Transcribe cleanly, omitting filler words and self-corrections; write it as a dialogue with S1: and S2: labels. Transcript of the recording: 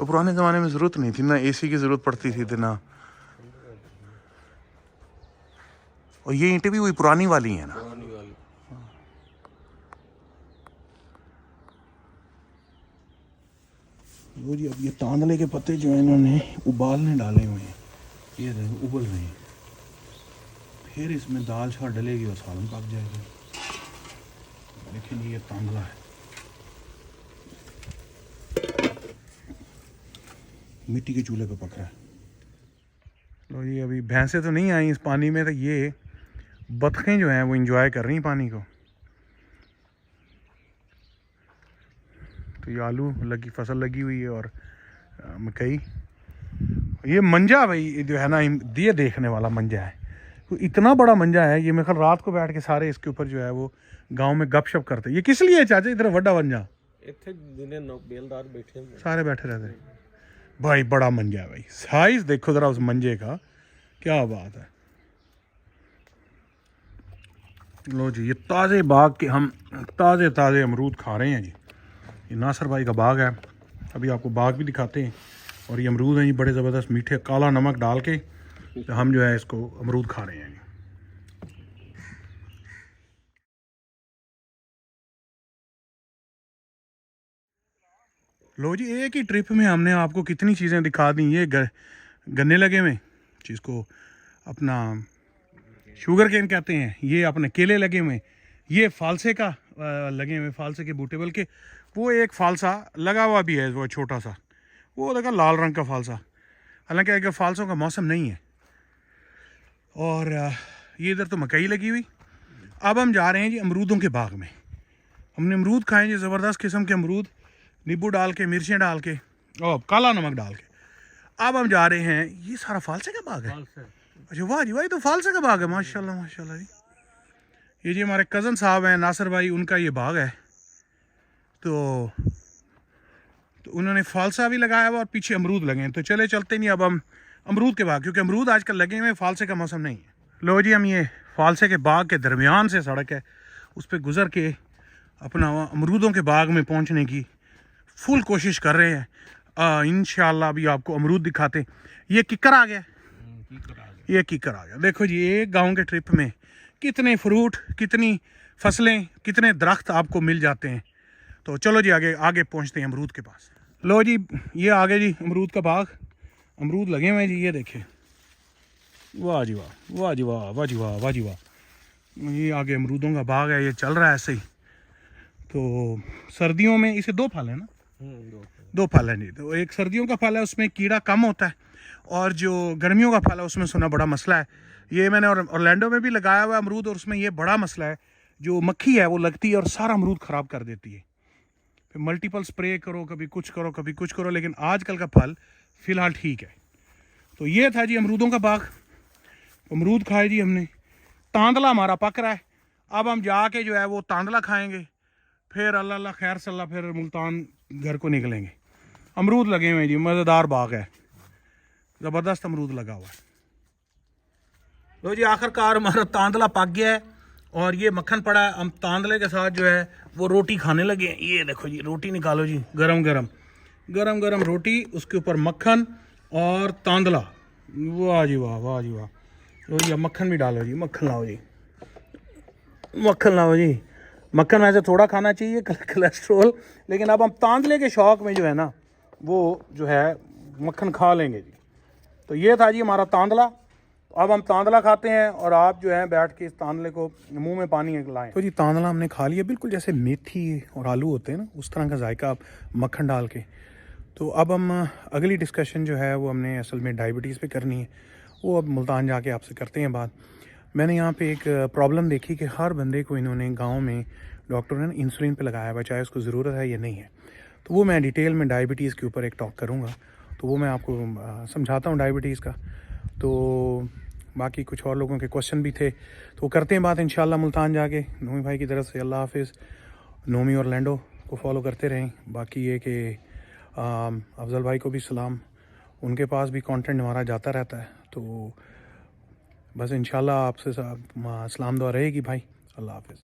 S1: तो पुराने ज़माने में ज़रूरत नहीं थी ना, एसी की ज़रूरत पड़ती थी ना। और ये ईंटें भी वही पुरानी वाली हैं ना। वो जी अब ये तांदले के पत्ते जो है इन्होंने उबालने डाले हुए हैं, ये देखो उबल रहे हैं। फिर इसमें दाल चावल डलेगी और सालन पक जाएगी। देखिए ये तांदला है, मिट्टी के चूल्हे पे पक रहा है। लो जी अभी भैंसें तो नहीं आई इस पानी में, तो ये बतखें जो हैं वो एंजॉय कर रही हैं पानी को। तो ये आलू लगी फसल लगी हुई है और मकई। ये मंजा भाई जो है ना, ये देखने वाला मंजा है। तो इतना बड़ा मंजा है ये, मेरे ख्याल रात को बैठ के सारे इसके ऊपर जो है वो गांव में गपशप करते। ये किस लिए चाचा इधर वड्डा मंजा?
S2: इतने दिने बेलदार बैठे
S1: सारे बैठे रहते भाई। बड़ा मंजा है भाई, साइज देखो जरा उस मंजे का, क्या बात है। लो जी ये ताज़े बाग के हम ताज़े अमरूद खा रहे हैं जी। ये नासर भाई का बाग है, अभी आपको बाग भी दिखाते हैं। और ये अमरूद हैं जी, बड़े ज़बरदस्त मीठे, काला नमक डाल के तो हम जो है इसको अमरूद खा रहे हैं। लो जी एक ही ट्रिप में हमने आपको कितनी चीज़ें दिखा दी। ये गन्ने लगे हुए जिसको अपना शुगर केन कहते हैं, ये अपने केले लगे हुए, ये फालसे का लगे हुए, फालसे के बूटे, बल्कि वो एक फालसा लगा हुआ भी है वो छोटा सा, वो देखा लाल रंग का फालसा। हालांकि अगर फालसों का मौसम नहीं है। और ये इधर तो मकई लगी हुई। अब हम जा रहे हैं जी अमरूदों के बाग में। हमने अमरूद खाए जी, ज़बरदस्त किस्म के अमरूद, नींबू डाल के, मिर्चें डाल के और काला नमक डाल के। अब हम जा रहे हैं, ये सारा फालसे का बाग है। अच्छा वाह जी भाई, तो फालसे का बाग है, माशाल्लाह माशाल्लाह जी। ये जी हमारे कज़न साहब हैं नासिर भाई, उनका ये बाग है। तो उन्होंने फालसा भी लगाया हुआ और पीछे अमरूद लगे हैं। तो चले चलते नहीं अब हम अमरूद के बाग, क्योंकि अमरूद आजकल लगे हुए, फालसे का मौसम नहीं है। लो जी हम ये फालसे के बाग के दरमियान से सड़क है, उस पर गुजर के अपना अमरूदों के बाग में पहुंचने की फुल कोशिश कर रहे हैं। इंशाल्लाह अभी आपको अमरूद दिखाते। ये किकर आ गया, ये किकर आ गया। देखो जी एक गांव के ट्रिप में कितने फ्रूट, कितनी फसलें, कितने दरख्त आपको मिल जाते हैं। तो चलो जी आगे आगे पहुंचते हैं अमरूद के पास। लो जी ये आगे जी अमरूद का बाग, अमरूद लगे हुए हैं जी, ये देखें। वाह जी वाह, वाह जी वाह, वाह जी वाह, वाह जी वाह। ये आगे अमरूदों का बाग है, ये चल रहा है ऐसे ही। तो सर्दियों में इसे दो फल है ना, दो फल है जी। तो एक सर्दियों का फल है, उसमें कीड़ा कम होता है, और जो गर्मियों का फल है उसमें सुना बड़ा मसला है। ये मैंने ऑरलैंडो में भी लगाया हुआ है अमरूद, और उसमें ये बड़ा मसला है, जो मक्खी है वो लगती है और सारा अमरूद ख़राब कर देती है। फिर मल्टीपल स्प्रे करो, कभी कुछ करो कभी कुछ करो, लेकिन आजकल का फल फ़िलहाल ठीक है। तो ये था जी अमरूदों का बाग, अमरूद खाए जी हमने। तांदला हमारा पक रहा है, अब हम जाके जो है वो तांदला खाएंगे, फिर अल्लाह खैर सल्ला फिर मुल्तान घर को निकलेंगे। अमरूद लगे हुए हैं जी, मज़ेदार बाग है, ज़बरदस्त अमरूद लगा हुआ है। लो जी आखिरकार हमारा तांदला पक गया है और ये मक्खन पड़ा है। हम तांदले के साथ जो है वो रोटी खाने लगे हैं। ये देखो जी रोटी निकालो जी, गरम गरम गरम गरम रोटी, उसके ऊपर मक्खन और तांदला। वाह जी वाह, वाह जी वाह। लो जी मक्खन भी डालो जी, मक्खन लाओ जी, मक्खन लाओ जी। मक्खन वैसे थोड़ा खाना चाहिए, कोलेस्ट्रोल, लेकिन अब हम तांदले के शौक में जो है ना वो जो है मक्खन खा लेंगे जी। तो ये था जी हमारा तांदला। अब हम तांदला खाते हैं और आप जो है बैठ के इस तांदले को मुंह में पानी लाएं। तो जी तांदला हमने खा लिया, बिल्कुल जैसे मेथी और आलू होते हैं ना उस तरह का जायका, आप मक्खन डाल के। तो अब हम अगली डिस्कशन जो है वो हमने असल में डायबिटीज़ पे करनी है, वो अब मुल्तान जाके आपसे करते हैं बात। मैंने यहाँ पे एक प्रॉब्लम देखी कि हर बंदे को इन्होंने गाँव में डॉक्टर ने इंसुलिन पे लगाया हुआ, चाहे उसको ज़रूरत है या नहीं है। तो वो मैं डिटेल में डायबिटीज़ के ऊपर एक टॉक करूँगा, तो वो मैं आपको समझाता हूँ डायबिटीज़ का। तो बाकी कुछ और लोगों के क्वेश्चन भी थे, तो करते हैं बात इंशाल्लाह मुल्तान जाके। नोमी भाई की तरफ से अल्लाह हाफिज़। नोमी और लैंडो को फॉलो करते रहें। बाकी ये कि अफजल भाई को भी सलाम, उनके पास भी कंटेंट हमारा जाता रहता है। तो बस इंशाल्लाह आपसे सलाम दुआ रहेगी भाई। अल्लाह हाफिज़।